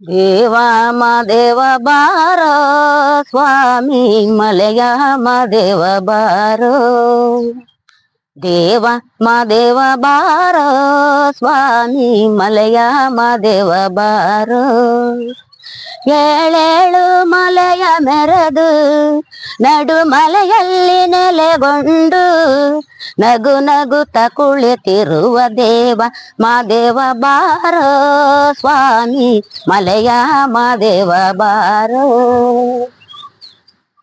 ದೇವ ಮಾದೇವ ಬಾರೋ ಸ್ವಾಮಿ ಮಲೆಯ ಮಾದೇವ ಬಾರೋ. ದೇವ ಮಾದೇವ ಬಾರೋ ಸ್ವಾಮಿ ಮಲೆಯ ಮಾದೇವ ಬಾರೋ. ಏಳೇಳು ಮಲೆಯ ಮೆರೆದು ನಡು ಮಲೆಯಲ್ಲಿ ನೆಲೆಗೊಂಡು ನಗು ನಗುತ್ತ ಕುಳಿತಿರುವ ದೇವ ಮಾದೇವ ಬಾರೋ ಸ್ವಾಮಿ ಮಲೆಯ ಮಾದೇವ ಬಾರೋ.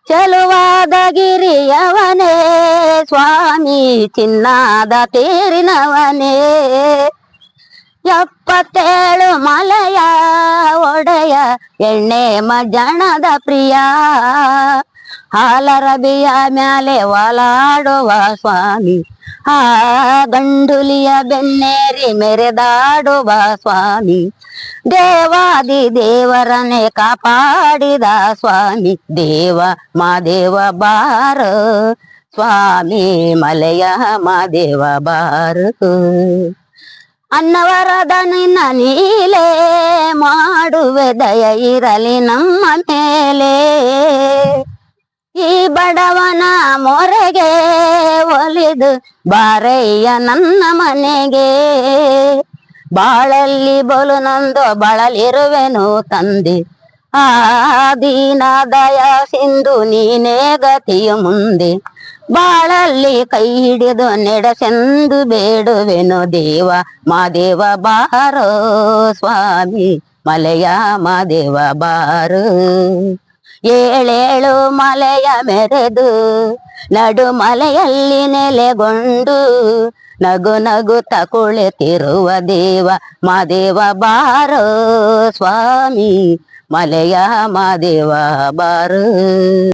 ಚೆಲುವಾದ ಗಿರಿಯವನೇ ಸ್ವಾಮಿ ಚಿನ್ನಾದ ತೇರಿನವನೇ. 77 ಮಲೆಯ ಒಡೆಯ ಎಣ್ಣೆ ಮಜ್ಜಣದ ಪ್ರಿಯ. ಹಾಲರಬಿಯ ಮ್ಯಾಲೆ ವಾಲಾಡುವ ಸ್ವಾಮಿ, ಆ ಗಂಡುಲಿಯ ಬೆನ್ನೇರಿ ಮೆರೆದಾಡುವ ಸ್ವಾಮಿ. ದೇವಾದಿ ದೇವರನ್ನೇ ಕಾಪಾಡಿದ ಸ್ವಾಮಿ ದೇವ ಮಾದೇವ ಬಾರೋ ಸ್ವಾಮಿ ಮಲೆಯ ಮಾದೇವ ಬಾರೋ. ಅನ್ನವರದ ನಿನ್ನ ನೀಲೇ ಮಾಡುವೆ ದಯ ಇರಲಿ ನಮ್ಮ ಮೇಲೆ. ಈ ಬಡವನ ಮೊರೆಗೆ ಒಲಿದು ಬಾರಯ್ಯ ನನ್ನ ಮನೆಗೆ. ಬಾಳಲ್ಲಿ ಬಲು ನಂದು ಬಳಲಿರುವೆನು ತಂದೆ, ಆ ದೀನ ದಯ ಸಿಂಧು ನೀನೇ ಗತಿಯು ಮುಂದೆ. ಬಾಳಲ್ಲಿ ಕೈ ಹಿಡಿದು ನೆಡಸೆಂದು ಬೇಡುವೆನು ದೇವ ಮಾದೇವ ಬಾರೋ ಸ್ವಾಮಿ ಮಲೆಯ ಮಾದೇವ ಬಾರೋ. ಏಳೇಳು ಮಲೆಯ ಮೆರೆದು ನಡು ಮಲೆಯಲ್ಲಿ ನೆಲೆಗೊಂಡು ನಗು ನಗುತ್ತ ಕುಳಿತಿರುವ ದೇವ ಮಾದೇವ ಬಾರೋ ಸ್ವಾಮಿ ಮಲೆಯ ಮಾದೇವ ಬಾರೋ.